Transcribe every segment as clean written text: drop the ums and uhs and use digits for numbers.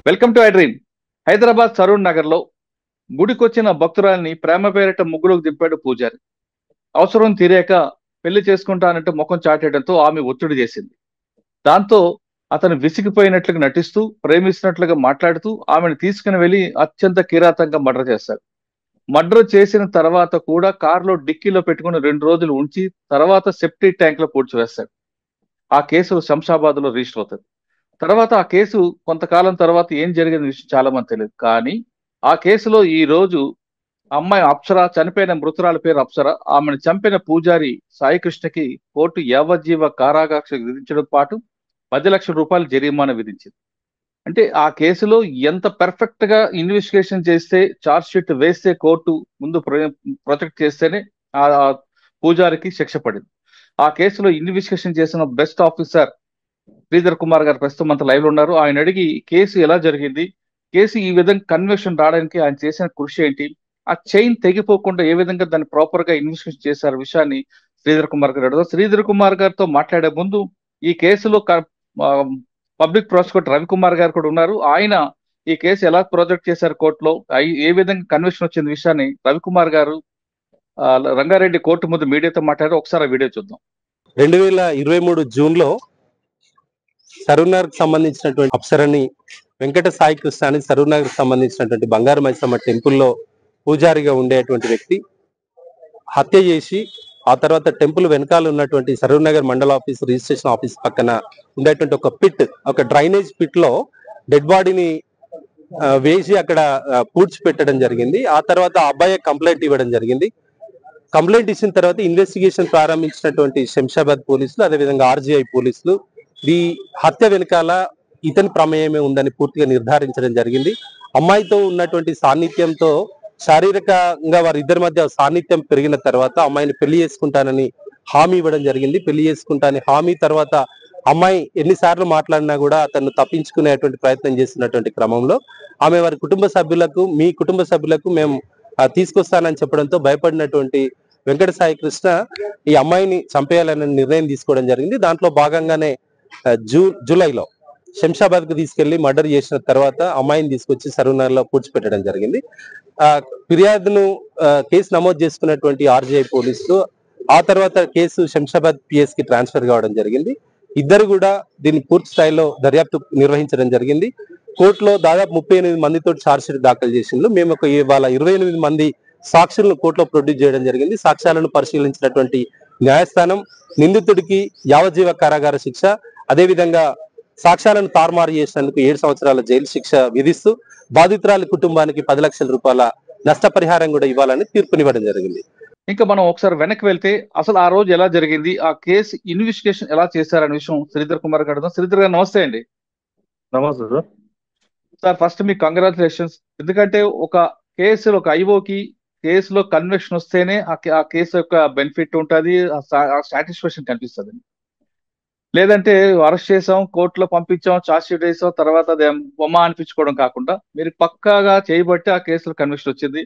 Welcome to I dream. Hyderabad Saroor Nagar లో గుడికొచ్చిన భక్తురాల్ని ప్రేమ పేరిట ముగ్గులోకి దింపాడు పూజారి. అవసరం తీరాక పెళ్లి చేసుకుంటానంటే ముఖం చాటేయడంతో ఆమె ఒత్తిడి చేసింది. దాంతో అతను విసిగిపోయినట్లుగా నటిస్తూ ప్రేమిస్తున్నట్లుగా మాట్లాడుతూ ఆమెను తీసుకుని వెళ్లి అత్యంత కిరాతంగా మర్డర్ చేశాడు. మర్డర్ చేసిన తర్వాత కూడా కారులో డిక్కీలో పెట్టుకుని 2 రోజులు ఉంచి తర్వాత సెప్టిక్ ట్యాంక్ లో పూడ్చివేశాడు. ఆ కేసు శంషాబాద్ లో రిజిస్టర్ అవుతుంది. తర్వాత ఆ కేసు కొంతకాలం తర్వాత ఏం జరిగిన విషయం చాలా మంది తెలియదు. కానీ ఆ కేసులో ఈ రోజు అమ్మాయి అప్సర, చనిపోయిన మృతురాలి పేరు అప్సర, ఆమెను చంపిన పూజారి సాయికృష్ణకి కోర్టు యావజ్జీవ కారాగార శిక్ష విధించడం పాటు 10 లక్షల రూపాయలు జరిమానా విధించింది. అంటే ఆ కేసులో ఎంత పర్ఫెక్ట్ గా ఇన్వెస్టిగేషన్ చేస్తే, చార్జ్ షీట్ వేస్తే కోర్టు ముందు ప్రొజెక్ట్ చేస్తేనే ఆ పూజారికి శిక్ష పడింది. ఆ కేసులో ఇన్వెస్టిగేషన్ చేసిన బెస్ట్ ఆఫీసర్ శ్రీధర్ కుమార్ గారు ప్రస్తుతం మనతో లైవ్ లో ఉన్నారు. ఆయన అడిగి కేసు ఎలా జరిగింది, కేసు ఈ విధంగా కన్విక్షన్ రావడానికి ఆయన చేసిన కృషి ఏంటి, ఆ చైన్ తెగిపోకుండా ఏ విధంగా దాన్ని ప్రాపర్ గా ఇన్వెస్టిగేషన్ చేశారు విషయాన్ని శ్రీధర్ కుమార్ గారు అడుగుతారు. శ్రీధర్ కుమార్ గారితో మాట్లాడే ముందు ఈ కేసులో పబ్లిక్ ప్రాసిక్యూటర్ రవికుమార్ గారు కూడా ఉన్నారు. ఆయన ఈ కేసు ఎలా ప్రొజెక్ట్ చేశారు కోర్టులో, ఏ విధంగా కన్విక్షన్ వచ్చింది విషయాన్ని రవికుమార్ గారు రంగారెడ్డి కోర్టు ముందు మీడియాతో మాట్లాడారు. ఒకసారి ఆ వీడియో చూద్దాం. 2023 జూన్లో సరూర్నగర్కి సంబంధించినటువంటి అప్సరని వెంకట సాయి కృష్ణ అని సరూర్నగర్కి సంబంధించినటువంటి బంగారు మైసమ్మ టెంపుల్లో పూజారిగా ఉండేటువంటి వ్యక్తి హత్య చేసి ఆ తర్వాత టెంపుల్ వెనకాల ఉన్నటువంటి సరూర్నగర్ మండల ఆఫీస్, రిజిస్ట్రేషన్ ఆఫీస్ పక్కన ఉండేటువంటి ఒక డ్రైనేజ్ పిట్ లో డెడ్ బాడీని వేసి అక్కడ పూడ్చిపెట్టడం జరిగింది. ఆ తర్వాత ఆ అబ్బాయి కంప్లైంట్ ఇవ్వడం జరిగింది. కంప్లైంట్ ఇచ్చిన తర్వాత ఇన్వెస్టిగేషన్ ప్రారంభించినటువంటి శంషాబాద్ పోలీసులు, అదేవిధంగా ఆర్జీఐ పోలీసులు ఈ హత్య వెనకాల ఇతని ప్రమేయమే ఉందని పూర్తిగా నిర్ధారించడం జరిగింది. అమ్మాయితో ఉన్నటువంటి సాన్నిధ్యంతో శారీరకంగా వారిద్దరి మధ్య సాన్నిధ్యం పెరిగిన తర్వాత అమ్మాయిని పెళ్లి చేసుకుంటానని హామీ ఇవ్వడం జరిగింది. పెళ్లి చేసుకుంటానని హామీ తర్వాత అమ్మాయి ఎన్నిసార్లు మాట్లాడినా కూడా అతను తప్పించుకునేటువంటి ప్రయత్నం చేస్తున్నటువంటి క్రమంలో ఆమె వారి కుటుంబ సభ్యులకు, మీ కుటుంబ సభ్యులకు మేము తీసుకొస్తానని చెప్పడంతో భయపడినటువంటి వెంకట సాయి కృష్ణ ఈ అమ్మాయిని చంపేయాలనే నిర్ణయం తీసుకోవడం జరిగింది. దాంట్లో భాగంగానే జూలైలో శంషాబాద్ కు తీసుకెళ్లి మర్డర్ చేసిన తర్వాత అమ్మాయిని తీసుకొచ్చి సరూర్నగర్ లో పూడ్చిపెట్టడం జరిగింది. ఫిర్యాదును కేసు నమోదు చేసుకున్నటువంటి ఆర్జీఐ పోలీసులు ఆ తర్వాత కేసు శంషాబాద్ పిఎస్ కి ట్రాన్స్ఫర్ కావడం జరిగింది. ఇద్దరు కూడా దీన్ని పూర్తి స్థాయిలో దర్యాప్తు నిర్వహించడం జరిగింది. కోర్టులో దాదాపు 38 మందితో ఛార్జ్ షీట్ దాఖలు చేసిండ్రు. మేము ఇవాళ 28 మంది సాక్షులను కోర్టులో ప్రొడ్యూస్ చేయడం జరిగింది. సాక్ష్యాలను పరిశీలించినటువంటి న్యాయస్థానం నిందితుడికి యావజ్జీవ కారాగార శిక్ష, అదేవిధంగా సాక్ష్యాలను తారుమారు చేసినందుకు 7 సంవత్సరాల జైలు శిక్ష విధిస్తూ బాధితురాలి కుటుంబానికి 10 లక్షల రూపాయల నష్టపరిహారం కూడా ఇవ్వాలని తీర్పునివ్వడం జరిగింది. ఇంకా మనం ఒకసారి వెనక్కి వెళ్తే అసలు ఆ రోజు ఎలా జరిగింది, ఆ కేసు ఇన్వెస్టిగేషన్ ఎలా చేశారనే విషయం శ్రీధర్ కుమార్ గారు అడుగుదాం. శ్రీధర్ గారు నమస్తే అండి. నమస్తే సార్. సార్ ఫస్ట్ మీకు కంగ్రాచులేషన్స్. ఎందుకంటే ఒక కేసులో ఒక ఐఓకి కేసులో కన్విక్షన్ వస్తేనే ఆ కేసు యొక్క బెనిఫిట్ ఉంటుంది, సాటిస్ఫాక్షన్ కనిపిస్తుంది. లేదంటే అరెస్ట్ చేసాం, కోర్టులో పంపించాం, ఛార్జ్ షీట్ వేసాం, తర్వాత అది బొమ్మ అనిపించుకోవడం కాకుండా మీరు పక్కాగా చేయబట్టి ఆ కేసులో కన్విక్షన్ వచ్చింది.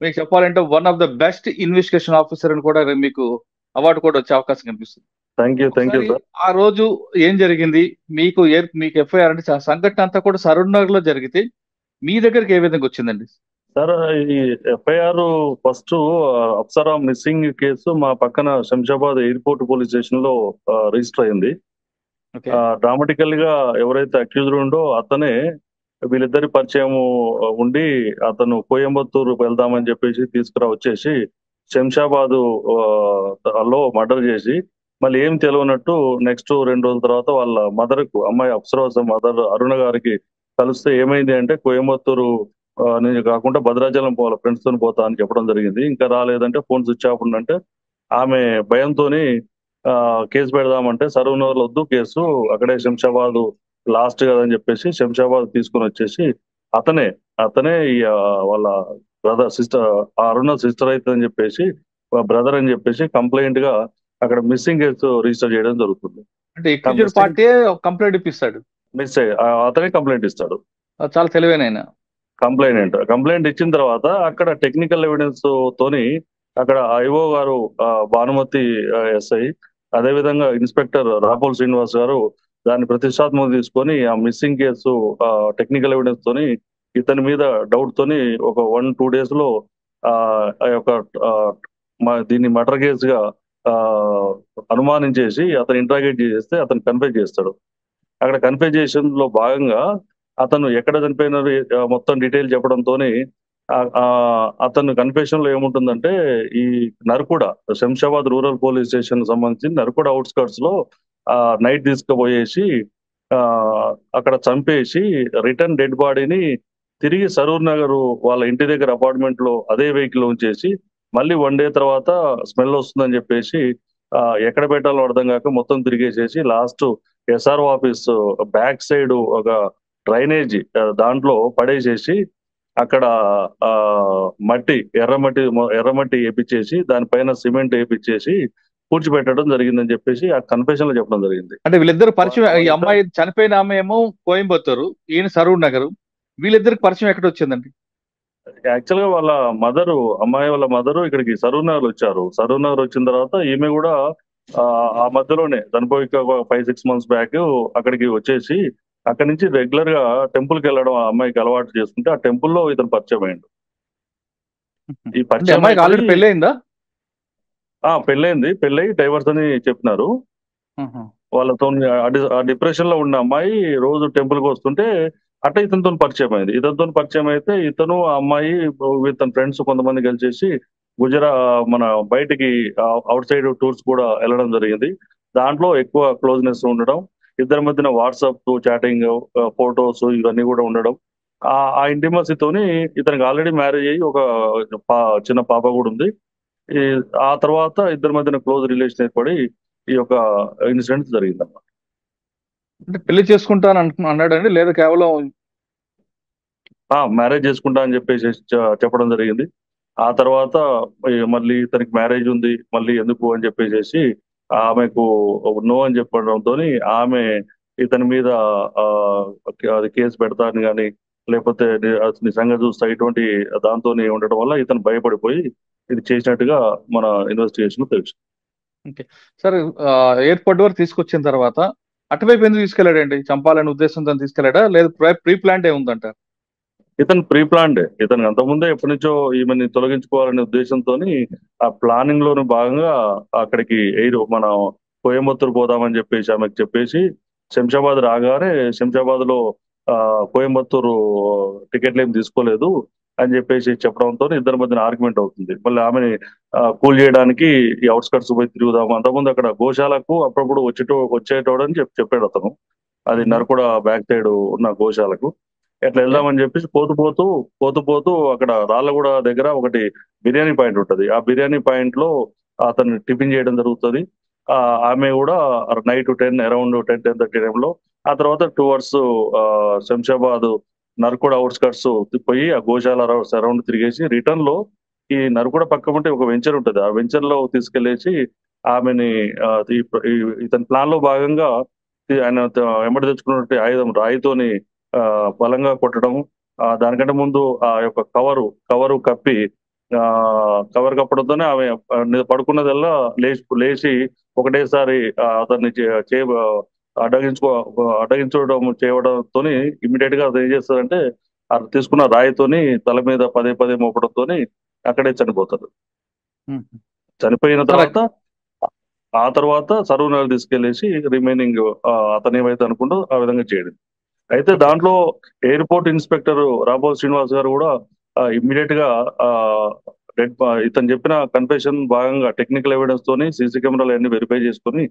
మీకు చెప్పాలంటే one of the best investigation officer అని కూడా మీకు అవార్డు కూడా వచ్చే అవకాశం కనిపిస్తుంది. Thank you sir. ఆ రోజు ఏం జరిగింది, మీకు ఎఫ్ఐఆర్ అంటే సంఘటన అంతా కూడా సరూర్నగర్ లో జరిగితే మీ దగ్గరికి ఏ విధంగా వచ్చిందండి? సార్, ఈ FIR first Apsara missing case మా పక్కన శంషాబాద్ ఎయిర్పోర్ట్ పోలీస్ స్టేషన్ లో రిజిస్టర్ అయింది. డ్రామాటికల్ గా ఎవరైతే అక్యూజ్డ్ ఉండో అతనే వీళ్ళిద్దరి పరిచయం ఉండి అతను కోయంబత్తూరు వెళ్దామని చెప్పేసి వచ్చేసి శంషాబాద్ లో మర్డర్ చేసి మళ్ళీ ఏం తెలియనట్టు నెక్స్ట్ 2 రోజుల తర్వాత వాళ్ళ మదర్ కు, అమ్మాయి అప్సరా మదర్ అరుణ గారికి కలిస్తే ఏమైంది అంటే కోయంబత్తూరు నేను కాకుండా భద్రాచలం పోవాలి, ఫ్రెండ్స్ తో పోతా అని చెప్పడం జరిగింది. ఇంకా రాలేదంటే ఫోన్ స్విచ్ ఆఫ్ ఉందంటే ఆమె భయంతోని కేసు పెడదామంటే సరూర్నగర్ లో వద్దు కేసు, అక్కడే శంషాబాద్ లాస్ట్ కదని చెప్పేసి శంషాబాద్ తీసుకుని వచ్చేసి అతనే వాళ్ళ బ్రదర్ సిస్టర్, అరుణ సిస్టర్ అవుతుందని చెప్పేసి బ్రదర్ అని చెప్పేసి కంప్లైంట్ గా అక్కడ మిస్సింగ్ కేసు రిజిస్టర్ చేయడం జరుగుతుంది. అంటే పార్టీ కంప్లైంట్ ఇప్పిస్తాడు, అతనే కంప్లైంట్ ఇస్తాడు. చాలా తెలివైన కంప్లైంట్ ఇచ్చిన తర్వాత అక్కడ టెక్నికల్ ఎవిడెన్స్ తోని అక్కడ ఐఓ గారు భానుమతి ఎస్ఐ, అదేవిధంగా ఇన్స్పెక్టర్ రాపోల్ శ్రీనివాస్ గారు దాన్ని ప్రతిష్టాత్మక తీసుకొని ఆ మిస్సింగ్ కేసు టెక్నికల్ ఎవిడెన్స్ తోని ఇతని మీద డౌట్ తోని ఒక 1-2 days లో ఆ ఆ యొక్క ఆ, దీన్ని మర్డర్ కేసుగా ఆ అనుమానించేసి అతను ఇంట్రాగేట్ చేస్తే అతను కన్ఫెస్ చేస్తాడు. అక్కడ కన్ఫెజేషన్ లో భాగంగా అతను ఎక్కడ చనిపోయినారు మొత్తం డీటెయిల్ చెప్పడంతోని అతను కన్ఫెషన్ లో ఏముంటుందంటే ఈ Narkuda Shamshabad rural police station సంబంధించి నర్కుడ అవుట్స్కర్ట్స్ లో నైట్ తీసుకుపోయేసి ఆ అక్కడ చంపేసి రిటర్న్ డెడ్ బాడీని తిరిగి సరూర్ నగర్ వాళ్ళ ఇంటి దగ్గర అపార్ట్మెంట్ లో అదే వెహికల్ ఉంచేసి మళ్ళీ 1 day తర్వాత స్మెల్ వస్తుందని చెప్పేసి ఎక్కడ పెట్టాలో అర్థం కాక మొత్తం తిరిగేసేసి last SRO office back side ఒక డ్రైనేజ్ దాంట్లో పడేసేసి అక్కడ ఆ ఎర్రమట్టి వేపించేసి దానిపైన సిమెంట్ వేపించేసి పూడ్చిపెట్టడం జరిగిందని చెప్పేసి ఆ కన్ఫెషన్ లో చెప్పడం జరిగింది. అంటే వీళ్ళిద్దరు పరిచయం, ఈ వాళ్ళిద్దరు అమ్మాయి చనిపోయిన ఆమె ఏమో కోయంబత్తూరు, ఈయన సరూర్ నగర్. వీళ్ళిద్దరికి పరిచయం ఎక్కడ వచ్చిందండి? యాక్చువల్ గా వాళ్ళ మదరు, అమ్మాయి వాళ్ళ మదరు ఇక్కడికి సరూర్ నగర్ వచ్చారు. సరూర్ నగర్ వచ్చిన తర్వాత ఈమె కూడా ఆ మధ్యలోనే చనిపోయి 5-6 months బ్యాక్ అక్కడికి వచ్చేసి అక్కడి నుంచి రెగ్యులర్ గా టెంపుల్ కి వెళ్ళడం ఆ అమ్మాయికి అలవాటు చేసుకుంటే ఆ టెంపుల్ లో ఇతను పరిచయం అయ్యిండు. ఈ అంటే పరిచయం అమ్మాయికి ఆల్రెడీ అయిపోయి పెళ్ళయిందా? పెళ్ళై డైవర్స్ అని చెప్పినారు. వాళ్ళతో ఆ డిప్రెషన్ లో ఉన్న అమ్మాయి రోజు టెంపుల్ కి వస్తుంటే అట్ట ఇతనితో పరిచయం అయింది. ఇతనితో పరిచయం అయితే ఇతను ఆ అమ్మాయి ఇతని ఫ్రెండ్స్ కొంతమంది కలిసేసి మన బయటికి అవుట్ సైడ్ టూర్స్ కూడా వెళ్ళడం జరిగింది. దాంట్లో ఎక్కువ క్లోజ్నెస్ ఉండడం, ఇద్దరి మధ్యన వాట్సాప్ చాటింగ్, ఫొటోస్ ఇవన్నీ కూడా ఉండడం. ఆ ఇంటిమసీతోని ఇతనికి ఆల్రెడీ మ్యారేజ్ అయ్యి ఒక చిన్న పాప కూడా ఉంది. ఈ ఆ తర్వాత ఇద్దరి మధ్యన క్లోజ్ రిలేషన్ ఏర్పడి ఈ యొక్క ఇన్సిడెంట్ జరిగిందన్నమాట. అంటే పెళ్లి చేసుకుంటాను అన్నాడండి, లేదా కేవలం మ్యారేజ్ చేసుకుంటా అని చెప్పేసి చెప్పడం జరిగింది. ఆ తర్వాత మళ్ళీ ఇతనికి మ్యారేజ్ ఉంది, మళ్ళీ ఎందుకు అని చెప్పేసి ఆమెకు నో అని చెప్పడంతో ఆమె ఇతని మీద ఆ, అది కేసు పెడతాను కానీ లేకపోతే నీ సంగతి చూస్తా ఇటువంటి దాంతో ఉండటం వల్ల ఇతను భయపడిపోయి ఇది చేసినట్టుగా మన ఇన్వెస్టిగేషన్ తెలుసు. ఓకే సార్, ఎయిర్పోర్ట్ వరకు తీసుకొచ్చిన తర్వాత అటువైపు ఎందుకు తీసుకెళ్లాడండి? చంపాలనే ఉద్దేశంతో తీసుకెళ్లాడా, లేదా ప్రీ ప్లాంట్ ఏ ఉందంట? ఇతను ప్రీ ప్లాన్డ్. ఇతను అంతకుముందే ఎప్పటి నుంచో ఈమెని తొలగించుకోవాలనే ఉద్దేశంతో ఆ ప్లానింగ్ లోని భాగంగా అక్కడికి మన కోయంబత్తూరు పోదామని చెప్పేసి ఆమెకు చెప్పేసి శంషాబాద్ రాగానే శంషాబాద్ లో కోయంబత్తూరు టికెట్లు ఏం తీసుకోలేదు అని చెప్పేసి చెప్పడంతో ఇద్దరి మధ్యన ఆర్గ్యుమెంట్ అవుతుంది. మళ్ళీ ఆమెని కూల్ చేయడానికి ఈ అవుట్స్కట్స్ పోయి తిరుగుదాము. అంతకుముందు అక్కడ గోశాలకు అప్పుడప్పుడు వచ్చేటోడని చెప్పాడు అతను. అది నరకుడ బ్యాక్ సైడ్ ఉన్న గోశాలకు ఎట్లా వెళ్దామని చెప్పేసి పోతూ అక్కడ రాళ్ళగూడ దగ్గర ఒకటి బిర్యానీ పాయింట్ ఉంటది. ఆ బిర్యానీ పాయింట్ లో అతను టిఫిన్ చేయడం జరుగుతుంది. ఆమె కూడా నైట్ అరౌండ్ 10-10:30 టైంలో ఆ తర్వాత టువర్డ్స్ శంషాబాద్ నర్కుడ అవుట్స్కట్స్ పోయి ఆ గోశాల అరౌండ్ తిరిగేసి రిటర్న్ లో ఈ నర్కుడ పక్క ఉంటే ఒక వెంచర్ ఉంటది. ఆ వెంచర్ లో తీసుకెళ్లేసి ఆమెని ఇతని ప్లాన్ లో భాగంగా ఆయన వెంబడి తెచ్చుకున్నట్టు ఆయుధం రాయితోని బలంగా కొట్టడం, దానికంటే ముందు ఆ యొక్క కవరు కప్పి కవర్ కప్పడంతోనే ఆమె పడుకున్నదల్లా లేచి ఒకటేసారి అతన్ని అడ్డగించడం చేయడంతో ఇమ్మీడియట్ గా అతను ఏం చేస్తారంటే తీసుకున్న రాయితోని తల మీద పదే పదే మోపడంతో అక్కడే చనిపోతారు. చనిపోయిన తర్వాత సరూర్ నగర్ తీసుకెళ్లేసి రిమైనింగ్ అతను ఏమైతే అనుకుంటో ఆ విధంగా చేయడం. అయితే దాంట్లో ఎయిర్పోర్ట్ ఇన్స్పెక్టర్ రాబోల్ శ్రీనివాస్ గారు కూడా ఇమ్మీడియట్ గా ఇతను చెప్పిన కన్ఫెషన్ భాగంగా టెక్నికల్ ఎవిడెన్స్ తోని సీసీ కెమెరాలు అన్ని వెరిఫై చేసుకుని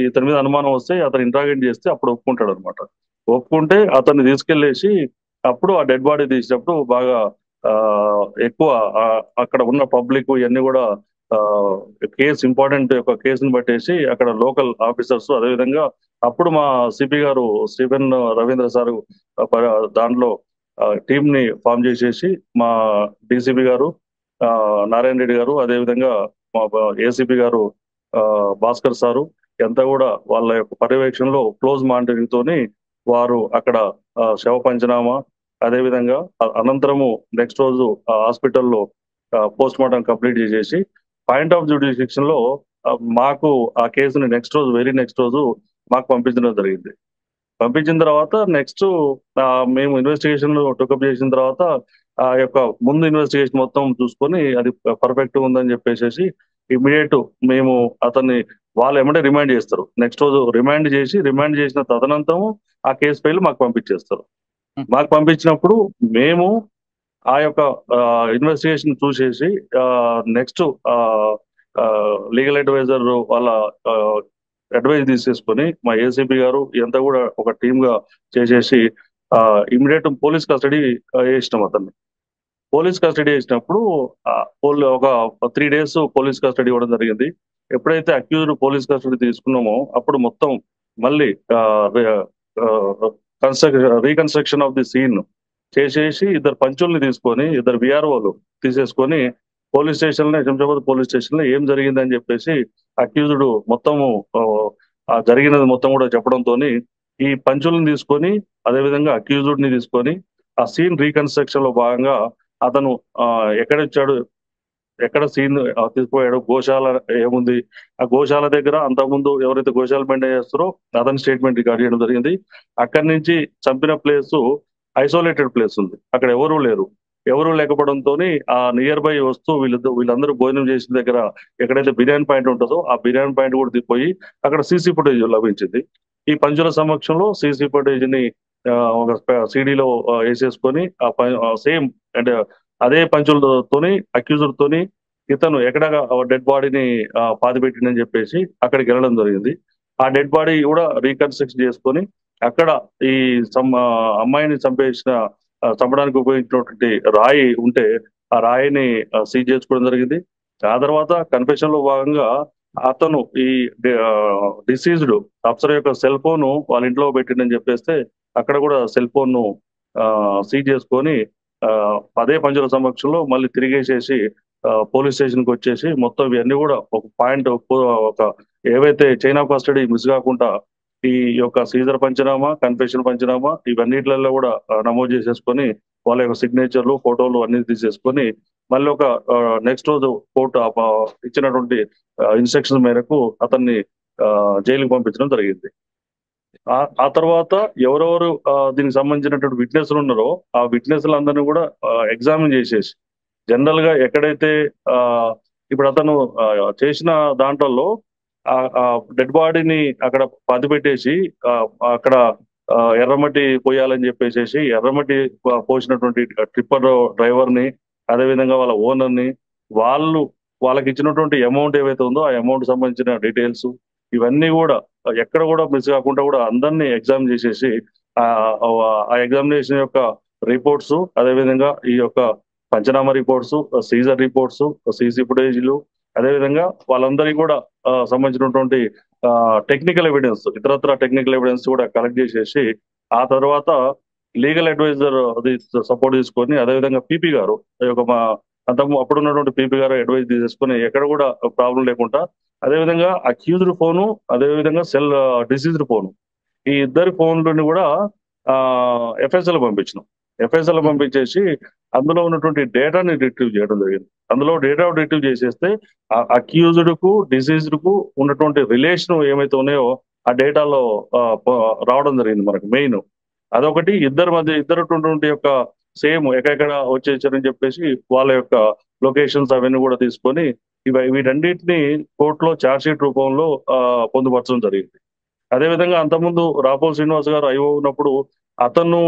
ఇతని మీద అనుమానం వస్తే అతను ఇంట్రాగేట్ చేస్తే అప్పుడు ఒప్పుకుంటాడు అనమాట. ఒప్పుకుంటే అతన్ని తీసుకెళ్లేసి అప్పుడు ఆ డెడ్ బాడీ తీసినప్పుడు బాగా ఎక్కువ అక్కడ ఉన్న పబ్లిక్ ఇవన్నీ కూడా కేసు ఇంపార్టెంట్ యొక్క కేసును బట్టేసి అక్కడ లోకల్ ఆఫీసర్స్ అదేవిధంగా అప్పుడు మా సిపి గారు స్టీఫెన్ రవీంద్ర సారు దాంట్లో టీమ్ ని ఫామ్ చేసేసి మా డిసిపి గారు నారాయణ రెడ్డి గారు అదేవిధంగా మా ఏసీపీ గారు భాస్కర్ సారు ఎంత కూడా వాళ్ళ యొక్క పర్యవేక్షణలో క్లోజ్ మానిటరింగ్ తోని వారు అక్కడ శవ పంచనామా అదేవిధంగా అనంతరము నెక్స్ట్ రోజు హాస్పిటల్లో పోస్ట్ మార్టం కంప్లీట్ చేసేసి పాయింట్ ఆఫ్ జ్యుడిషియన్ లో మాకు ఆ కేసుని వెరీ నెక్స్ట్ రోజు మాకు పంపించడం జరిగింది. పంపించిన తర్వాత నెక్స్ట్ మేము ఇన్వెస్టిగేషన్ టేకప్ చేసిన తర్వాత ఆ యొక్క ముందు ఇన్వెస్టిగేషన్ మొత్తం చూసుకొని అది పర్ఫెక్ట్ ఉందని చెప్పేసి ఇమీడియట్ మేము అతన్ని వాళ్ళు ఏమంటే రిమాండ్ చేస్తారు. నెక్స్ట్ రోజు రిమాండ్ చేసిన తదనంతరం ఆ కేసు ఫైల్ మాకు పంపించేస్తారు. మాకు పంపించినప్పుడు మేము ఆ యొక్క ఇన్వెస్టిగేషన్ చూసేసి నెక్స్ట్ లీగల్ అడ్వైజర్ వాళ్ళ అడ్వైజ్ తీసేసుకొని మా ఏసీపీ గారు ఇదంతా కూడా ఒక టీమ్ గా చేసేసి ఇమీడియట్ పోలీస్ కస్టడీ వేసినాం అతన్ని. పోలీస్ కస్టడీ వేసినప్పుడు ఒక 3 days పోలీస్ కస్టడీ ఇవ్వడం జరిగింది. ఎప్పుడైతే అక్యూజ్డ్ పోలీస్ కస్టడీ తీసుకున్నామో అప్పుడు మొత్తం మళ్ళీ రీకన్స్ట్రక్షన్ ఆఫ్ ది సీన్ చేసేసి ఇద్దరు పంచుల్ని తీసుకొని ఇద్దరు విఆర్ఓలు తీసేసుకొని పోలీస్ స్టేషన్ లో శంషాబాద్ పోలీస్ స్టేషన్ లో ఏం జరిగిందని చెప్పేసి అక్యూజ్డ్ మొత్తము జరిగినది మొత్తం కూడా చెప్పడంతో ఈ పంచులను తీసుకొని అదేవిధంగా అక్యూజ్డ్ ని తీసుకొని ఆ సీన్ రీకన్స్ట్రక్షన్ లో భాగంగా అతను ఎక్కడొచ్చాడు, ఎక్కడ సీన్ తీసుకుపోయాడు, గోశాల ఏముంది, ఆ గోశాల దగ్గర అంతకుముందు ఎవరైతే గోశాల మెయింటైన్ చేస్తారో అతని స్టేట్మెంట్ రికార్డ్ చేయడం జరిగింది. అక్కడి నుంచి చంపిన ప్లేస్ ఐసోలేటెడ్ ప్లేస్ ఉంది, అక్కడ ఎవరు లేకపోవడంతో ఆ నియర్ బై వస్తూ వీళ్ళందరూ భోజనం చేసిన దగ్గర ఎక్కడైతే బిర్యానీ పాయింట్ ఉంటుందో ఆ బిర్యానీ పాయింట్ కూడా దిగిపోయి అక్కడ సీసీ ఫుటేజ్ లభించింది. ఈ పంచుల సమక్షంలో సీసీ ఫుటేజ్ ని ఒక సిడీలో వేసేసుకొని సేమ్ అంటే అదే పంచులతోని అక్యూజర్ తోని ఇతను ఎక్కడ డెడ్ బాడీని పాతిపెట్టిందని చెప్పేసి అక్కడికి వెళ్ళడం జరిగింది. ఆ డెడ్ బాడీ కూడా రీకన్స్ట్రక్ట్ చేసుకొని అక్కడ ఈ అమ్మాయిని చంపడానికి ఉపయోగించినటువంటి రాయి ఉంటే ఆ రాయిని సీజ్ చేసుకోవడం జరిగింది. ఆ తర్వాత కన్ఫెషన్ లో భాగంగా అతను ఈ డిసీజ్డ్ అప్సర్ యొక్క సెల్ ఫోన్ వాళ్ళ ఇంట్లో పెట్టిండని చెప్పేస్తే అక్కడ కూడా సెల్ ఫోన్ ను సీజ్ చేసుకొని అదే పంచుల సమక్షంలో మళ్ళీ తిరిగేసేసి పోలీస్ స్టేషన్ కి వచ్చేసి మొత్తం ఇవన్నీ కూడా ఒక పాయింట్ ఒక ఏవైతే చైన్ ఆఫ్ కస్టడీ మిస్ కాకుండా ఈ యొక్క సీజర్ పంచనామా, కన్ఫెషన్ పంచనామా ఇవన్నిట్లలో కూడా నమోదు చేసేసుకొని వాళ్ళ యొక్క సిగ్నేచర్లు, ఫోటోలు అన్ని తీసేసుకొని మళ్ళీ ఒక నెక్స్ట్ రోజు కోర్టు ఇచ్చినటువంటి ఇన్స్ట్రక్షన్ మేరకు అతన్ని జైలుకి పంపించడం జరిగింది. ఆ తర్వాత ఎవరెవరు దీనికి సంబంధించినటువంటి విట్నెస్లు ఉన్నారో ఆ విట్నెస్లందరినీ కూడా ఎగ్జామిన్ చేసేసి జనరల్ గా ఎక్కడైతే ఇప్పుడు అతను చేసిన దాంట్లో డెడ్ బాడీని అక్కడ పాతిపెట్టేసి అక్కడ ఎర్రమట్టి పోయాలని చెప్పేసి ఎర్రమట్టి పోసినటువంటి ట్రిప్పర్ డ్రైవర్ ని అదేవిధంగా వాళ్ళ ఓనర్ ని వాళ్ళకి ఇచ్చినటువంటి అమౌంట్ ఏవైతే ఉందో ఆ అమౌంట్ సంబంధించిన డీటెయిల్స్ ఇవన్నీ కూడా ఎక్కడ కూడా మిస్ కాకుండా కూడా అందరినీ ఎగ్జామ్ చేసేసి ఆ ఎగ్జామినేషన్ యొక్క రిపోర్ట్స్ అదేవిధంగా ఈ యొక్క పంచనామా రిపోర్ట్స్, సీజర్ రిపోర్ట్స్, సీసీ ఫుటేజ్లు అదేవిధంగా వాళ్ళందరికీ కూడా సంబంధించినటువంటి టెక్నికల్ ఎవిడెన్స్ ఇతరత్ర టెక్నికల్ ఎవిడెన్స్ కూడా కలెక్ట్ చేసేసి ఆ తర్వాత లీగల్ అడ్వైజర్ సపోర్ట్ తీసుకొని అదేవిధంగా పీపీ గారు మా అప్పుడున్నటువంటి పీపీ గారు అడ్వైజ్ తీసేసుకొని ఎక్కడ కూడా ప్రాబ్లం లేకుండా అదేవిధంగా అక్యూజ్డ్ ఫోను అదేవిధంగా డిసీజ్డ్ ఫోను ఈ ఇద్దరి ఫోన్లని కూడా ఎఫ్ఎస్ఎల్ పంపించినాం. ఎఫ్ఎస్ఎల్ పంపించేసి అందులో ఉన్నటువంటి డేటాని రిట్రీవ్ చేయడం జరిగింది. అందులో డేటా రిట్రీవ్ చేసేస్తే అక్యూజ్డ్ కు డిసీజ్డ్ కు ఉన్నటువంటి రిలేషన్ ఏమైతే ఉన్నాయో ఆ డేటాలో రావడం జరిగింది మనకు మెయిన్. అదొకటి ఇద్దరు యొక్క సేమ్ ఎక్కడెక్కడ వచ్చేసారని చెప్పేసి వాళ్ళ యొక్క లొకేషన్స్ అవన్నీ కూడా తీసుకొని వీటన్నిటిని కోర్టులో ఛార్జ్ షీట్ రూపంలో పొందుపరచడం జరిగింది. అదేవిధంగా అంతకుముందు రాపోల్ శ్రీనివాస్ గారు ఐఓ ఉన్నప్పుడు అతను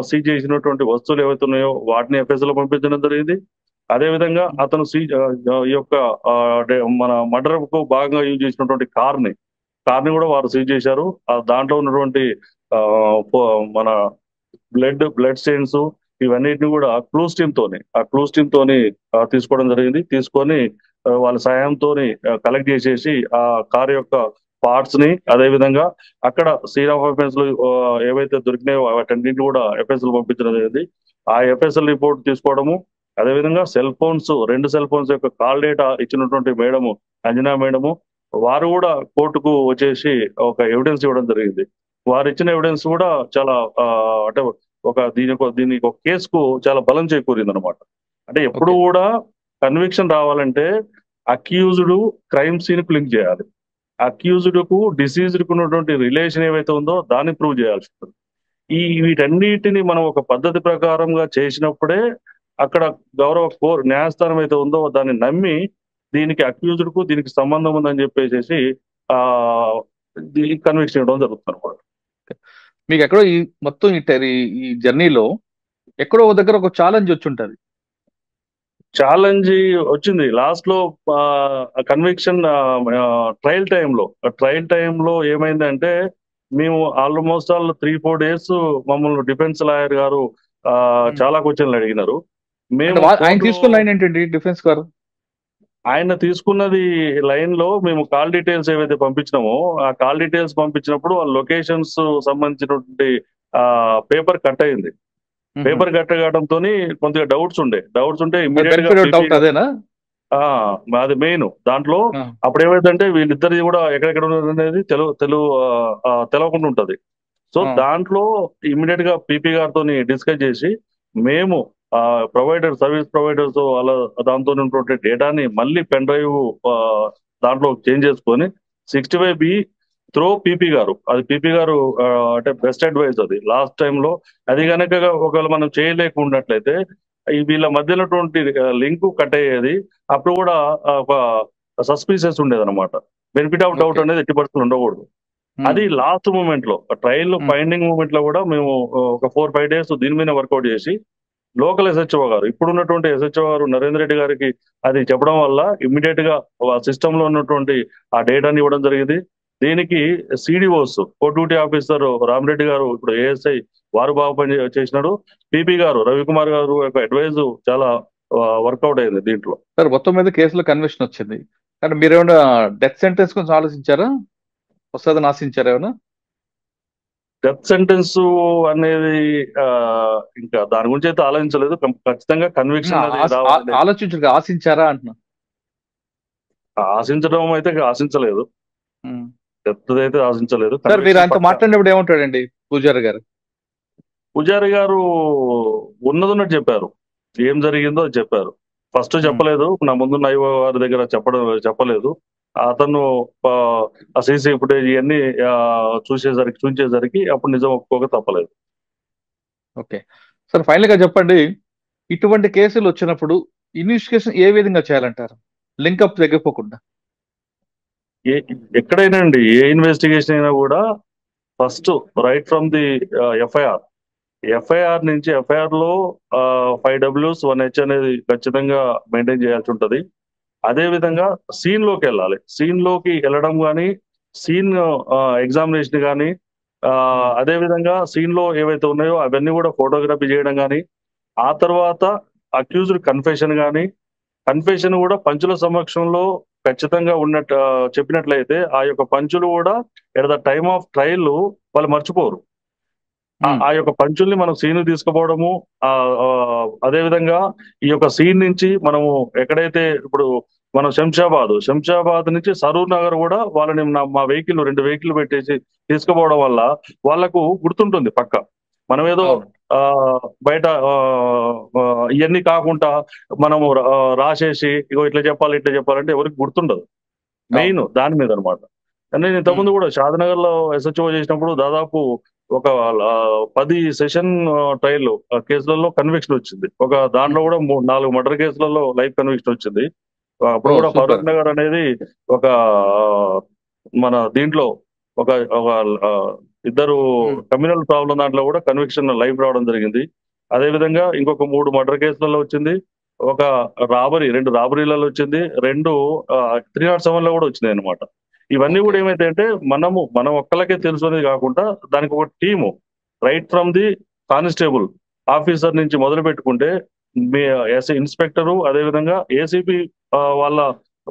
సీజ్ చేసినటువంటి వస్తువులు ఏవైతే ఉన్నాయో వాటిని ఎఫ్ఎస్ఎల్ పంపించడం జరిగింది. అదేవిధంగా అతను ఈ యొక్క మన మర్డర్ కు భాగంగా యూజ్ చేసినటువంటి కార్ని కూడా వారు సీజ్ చేశారు. దాంట్లో ఉన్నటువంటి మన బ్లడ్ స్టెయిన్స్ ఇవన్నిటిని కూడా క్లూస్ టీమ్ తోని తీసుకోవడం జరిగింది. తీసుకొని వాళ్ళ సాయంతో కలెక్ట్ చేసేసి ఆ కార్ యొక్క పార్ట్స్ ని అదేవిధంగా అక్కడ సీన్ ఆఫ్ అఫెన్స్ లో ఏవైతే దొరికినాయో వాటన్నింటిని కూడా ఎఫ్ఎస్ఎల్ పంపించడం జరిగింది. ఆ ఎఫ్ఎస్ఎల్ రిపోర్ట్ తీసుకోవడము అదేవిధంగా రెండు సెల్ ఫోన్స్ యొక్క కాల్ డేటా ఇచ్చినటువంటి మేడము అంజనా మేడము వారు కూడా కోర్టుకు వచ్చేసి ఒక ఎవిడెన్స్ ఇవ్వడం జరిగింది. వారు ఇచ్చిన ఎవిడెన్స్ కూడా చాలా అంటే దీనికి ఒక కేసుకు చాలా బలం చేకూరింది అనమాట. అంటే ఎప్పుడు కూడా కన్విక్షన్ రావాలంటే అక్యూజ్డ్ క్రైమ్ సీన్ కు లింక్ చేయాలి. అక్యూజ్డ్ కు డిసీజ్డ్ కు ఉన్నటువంటి రిలేషన్ ఏవైతే ఉందో దాన్ని ప్రూవ్ చేయాల్సి ఉంటుంది. వీటన్నిటిని మనం ఒక పద్ధతి ప్రకారంగా చేసినప్పుడే అక్కడ గౌరవ న్యాయస్థానం అయితే ఉందో దాన్ని నమ్మి దీనికి అక్యూజ్డ్ కు దీనికి సంబంధం ఉందని చెప్పేసి ఆ కన్విక్షన్ ఇవ్వడం జరుగుతుంది అనమాట. మీకు ఎక్కడో ఈ మొత్తం ఈ జర్నీలో ఎక్కడో ఒక దగ్గర ఒక ఛాలెంజ్ వచ్చి ఉంటది. ఛాలెంజ్ వచ్చింది లాస్ట్ లో కన్విక్షన్ ట్రయల్ టైంలో ఏమైందంటే మేము ఆల్మోస్ట్ 3-4 days మమ్మల్ని డిఫెన్స్ లాయర్ గారు చాలా క్వశ్చన్లు అడిగినారు. మేము ఆయన తీసుకున్న లైన్ ఏంటండి డిఫెన్స్ గారు? ఆయన తీసుకున్నది లైన్ లో మేము కాల్ డీటెయిల్స్ ఏవైతే పంపించినామో ఆ కాల్ డీటెయిల్స్ పంపించినప్పుడు ఆ లొకేషన్స్ సంబంధించినటువంటి పేపర్ కట్ అయింది. పేపర్ కట్ కావడంతో కొంచెం డౌట్స్ ఉంటే డౌట్ అదేనా? అది మెయిన్ దాంట్లో. అప్పుడు ఏమైందంటే వీళ్ళిద్దరిది కూడా ఎక్కడెక్కడ ఉన్నారు అనేది తెలవకుండా ఉంటది. సో దాంట్లో ఇమ్మీడియట్ గా పీపీ గారితో డిస్కస్ చేసి మేము సర్వీస్ ప్రొవైడర్స్ అలా దాంతో ఉన్నటువంటి డేటాని మళ్ళీ పెన్ డ్రైవ్ దాంట్లో చేంజ్ చేసుకొని 65B త్రో పీపీ గారు, అది పీపీ గారు అంటే బెస్ట్ అడ్వైస్ అది లాస్ట్ టైంలో. అది కనుక ఒకవేళ మనం చేయలేకున్నట్లయితే వీళ్ళ మధ్యలో లింక్ కట్ అయ్యేది. అప్పుడు కూడా ఒక సస్పీషియస్ ఉండేది అనమాట. బెనిఫిట్ ఆఫ్ డౌట్ అనేది ఎట్టి పరిస్థితులు ఉండకూడదు. అది లాస్ట్ మూమెంట్ లో ట్రయల్ ఫైండింగ్ మూమెంట్ లో కూడా మేము ఒక 4-5 days దీని మీద వర్కౌట్ చేసి లోకల్ ఎస్హెచ్ఓ గారు, ఇప్పుడున్నటువంటి ఎస్హెచ్ఓ గారు నరేంద్ర రెడ్డి గారికి అది చెప్పడం వల్ల ఇమ్మీడియట్ గా సిస్టమ్ లో ఉన్నటువంటి ఆ డేటాని ఇవ్వడం జరిగింది. దీనికి CDOs court duty officer Rama Reddy గారు, ఇప్పుడు ఏఎస్ఐ వారు బాగా పని చేసినాడు. పీపీ గారు రవికుమార్ గారు యొక్క అడ్వైజ్ చాలా వర్కౌట్ అయింది దీంట్లో. సార్ మొత్తం మీద కేసులో కన్విక్షన్ వచ్చింది, కానీ మీరేమైనా డెత్ సెంటెన్స్ గురించి ఆలోచించారా? వస్తుందని ఆశించారా ఏమైనా? డెత్ సెంటెన్స్ అనేది ఇంకా దాని గురించి అయితే ఆలోచించలేదు. ఖచ్చితంగా కన్విక్షన్ ఆశించారా అంటున్నా. ఆశించడం అయితే ఆశించలేదు, డెత్ అయితే ఆశించలేదు. సార్ మీరు అంత మాట్లాడినప్పుడు ఏమంటాడండి పూజారి గారు? పూజారి గారు ఉన్నదన్నట్టు చెప్పారు, ఏం జరిగిందో చెప్పారు. ఫస్ట్ చెప్పలేదు, నా ముందున్న ఐఓ గారి దగ్గర చెప్పలేదు. అతను ఆ సీసీ ఫుటేజ్ ఇవన్నీ చూసేసరికి అప్పుడు నిజం ఒప్పుకోక తప్పలేదు. ఓకే సార్, ఫైనల్ గా చెప్పండి, ఇటువంటి కేసులు వచ్చినప్పుడు ఇన్వెస్టిగేషన్ ఏ విధంగా చేయాలంటారు లింకప్ తగ్గిపోకుండా? ఎక్కడైనా అండి ఏ ఇన్వెస్టిగేషన్ అయినా కూడా first right from the FIR నుంచి ఎఫ్ఐఆర్ లో 5 Ws 1 H అనేది ఖచ్చితంగా మెయింటైన్ చేయాల్సి ఉంటది. అదే విధంగా సీన్ లోకి వెళ్ళాలి. సీన్ లోకి వెళ్ళడం కానీ, సీన్ ఎగ్జామినేషన్ కానీ, అదే విధంగా సీన్ లో ఏవైతే ఉన్నాయో అవన్నీ కూడా ఫోటోగ్రఫీ చేయడం కానీ, ఆ తర్వాత అక్యూజ్డ్ కన్ఫెషన్ కానీ, కన్ఫెషన్ కూడా పంచుల సమక్షంలో ఖచ్చితంగా చెప్పినట్లయితే ఆ యొక్క పంచులు కూడా at the time of trial వాళ్ళు మర్చిపోరు. ఆ యొక్క పంచుల్ని మనం సీన్ తీసుకుపోవడము, అదే విధంగా ఈ యొక్క సీన్ నుంచి మనము ఎక్కడైతే ఇప్పుడు మనం శంషాబాద్ నుంచి సరూర్ నగర్ కూడా వాళ్ళని మా 2 వెహికల్ పెట్టేసి తీసుకుపోవడం వల్ల వాళ్ళకు గుర్తుంటుంది పక్క. మనం ఏదో బయట ఇవన్నీ కాకుండా మనము రాసేసి ఇగో ఇట్లా చెప్పాలంటే ఎవరికి గుర్తుండదు. మెయిన్ దాని మీద అనమాట. నేను ఇంతకుముందు కూడా షాద్నగర్ లో ఎస్హెచ్ఓ చేసినప్పుడు దాదాపు ఒక 10 సెషన్ ట్రయల్ కేసులలో కన్విక్షన్ వచ్చింది. ఒక దాంట్లో కూడా 4 మర్డర్ కేసులలో లైఫ్ కన్విక్షన్ వచ్చింది. అప్పుడు కూడా ఫరూక్ నగర్ అనేది ఒక మన దీంట్లో ఒక 2 కమ్యూనల్ ప్రాబ్లం దాంట్లో కూడా కన్విక్షన్ లైఫ్ రావడం జరిగింది. అదే విధంగా ఇంకొక 3 మర్డర్ కేసులలో వచ్చింది. ఒక 2 రాబరీలలో వచ్చింది. 2 307 లో కూడా వచ్చినాయి అనమాట. ఇవన్నీ కూడా ఏమైతే అంటే మనం ఒక్కళ్ళకే తెలుసు అనేది కాకుండా దానికి ఒక team right from the constable officer నుంచి మొదలు పెట్టుకుంటే మీ ఇన్స్పెక్టరు, అదే విధంగా ఏసీపీ వాళ్ళ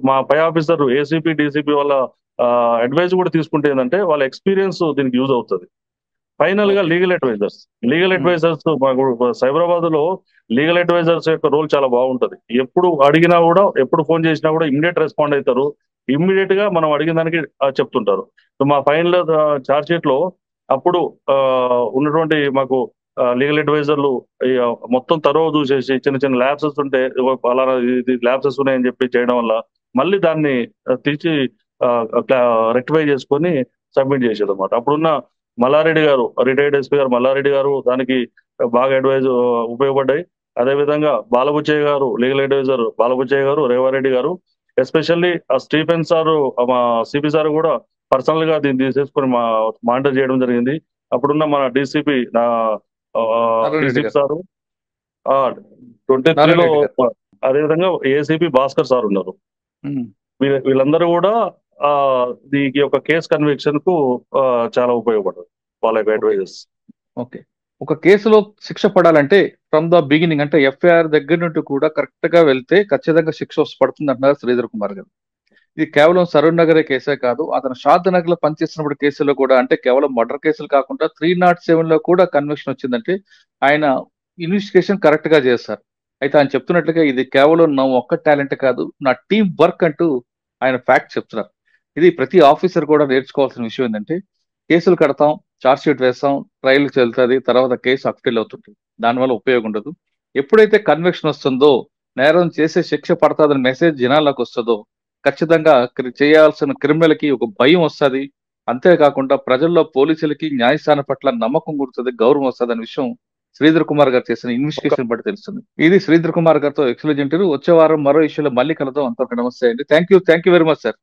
మా పై ఆఫీసర్ ఏసీపీ డీసీపీ వాళ్ళ అడ్వైజ్ కూడా తీసుకుంటే ఏంటంటే వాళ్ళ ఎక్స్పీరియన్స్ దీనికి యూజ్ అవుతుంది. ఫైనల్ గా లీగల్ అడ్వైజర్స్ మాకు సైబరాబాద్ లో లీగల్ అడ్వైజర్స్ యొక్క రోల్ చాలా బాగుంటది. ఎప్పుడు అడిగినా కూడా, ఎప్పుడు ఫోన్ చేసినా కూడా ఇమ్మీడియట్ రెస్పాండ్ అవుతారు. ఇమ్మీడియట్ గా మనం అడిగిన దానికి చెప్తుంటారు. మా ఫైనల్ ఛార్జ్ షీట్ లో అప్పుడు ఉన్నటువంటి మాకు లీగల్ అడ్వైజర్లు మొత్తం తరోవ చూసేసి చిన్న ల్యాబ్సెస్ ఉంటే అలా ల్యాబ్సెస్ ఉన్నాయని చెప్పి చేయడం వల్ల మళ్ళీ దాన్ని తీసి రెక్టిఫై చేసుకొని సబ్మిట్ చేసేది అనమాట. అప్పుడున్న మల్లారెడ్డి గారు, రిటైర్డ్ ఎస్పీ గారు మల్లారెడ్డి గారు దానికి బాగా అడ్వైజ్ ఉపయోగపడ్డాయి. అదేవిధంగా బాలబుచ్చయ్య గారు, లీగల్ అడ్వైజర్ బాలబుచ్చయ్య గారు, రేవారెడ్డి గారు, ఎస్పెషల్లీ స్టీఫెన్ సారు, మా సిపి సార్ కూడా పర్సనల్ గా దీన్ని తీసేసుకొని మానిటర్ చేయడం జరిగింది. అప్పుడున్న మన డీసీపీ నారాయణ రెడ్డి డీసీపీ గారు, సారు 23లో, నారాయణ రెడ్డి గారు. అదేవిధంగా ఏసీపీ భాస్కర్ సార్ ఉన్నారు. ఉమ్. వీళ్ళందరూ కూడా ఆ ఈ యొక్క కేసు కన్విక్షన్ కు చాలా ఉపయోగపడదు వాళ్ళ యొక్క అడ్వైజెస్. ఓకే, ఒక కేసులో శిక్ష పడాలంటే ఫ్రమ్ ద బిగినింగ్ అంటే ఎఫ్ఐఆర్ దగ్గర నుండి కూడా కరెక్ట్ గా వెళ్తే ఖచ్చితంగా శిక్ష పడుతుంది అంటున్నారు శ్రీధర్ కుమార్ గారు. ఇది కేవలం సరూర్ నగరే కేసే కాదు, అతను షాద్ నగర్ లో పనిచేసినప్పుడు కేసులో కూడా, అంటే కేవలం మర్డర్ కేసులు కాకుండా 307 లో కూడా కన్విక్షన్ వచ్చిందంటే ఆయన ఇన్వెస్టిగేషన్ కరెక్ట్ గా చేస్తారు. అయితే ఆయన చెప్తున్నట్లుగా ఇది కేవలం నా ఒక్క టాలెంట్ కాదు, నా టీం వర్క్ అంటూ ఆయన ఫ్యాక్ట్ చెప్తున్నారు. ఇది ప్రతి ఆఫీసర్ కూడా నేర్చుకోవాల్సిన విషయం ఏంటంటే, కేసులు కడతాం, చార్జ్ షీట్ వేస్తాం, ట్రయల్ వెళ్తుంది, తర్వాత కేసు అప్పీల్ అవుతుంది, దానివల్ల ఉపయోగం ఉండదు. ఎప్పుడైతే కన్విక్షన్ వస్తుందో, నేరం చేసే శిక్ష పడతాదని మెసేజ్ జనాల్లోకి వస్తుందో, ఖచ్చితంగా చేయాల్సిన క్రిమినల్ కి ఒక భయం వస్తుంది. అంతేకాకుండా ప్రజల్లో పోలీసులకి న్యాయస్థానం పట్ల నమ్మకం కుడుతుంది, గౌరవం వస్తుంది అనే విషయం శ్రీధర్ కుమార్ గారు చేసిన ఇన్వెస్టిగేషన్ బట్టి తెలుస్తుంది. ఇది శ్రీధర్ కుమార్ గారితో ఎక్స్క్లూజివ్ ఇంటర్వ్యూ. వచ్చే వారం మరో ఇష్యూలో మళ్ళీ కలుద్దాం. అంతవరకు నమస్తే అండి. Thank you very much sir.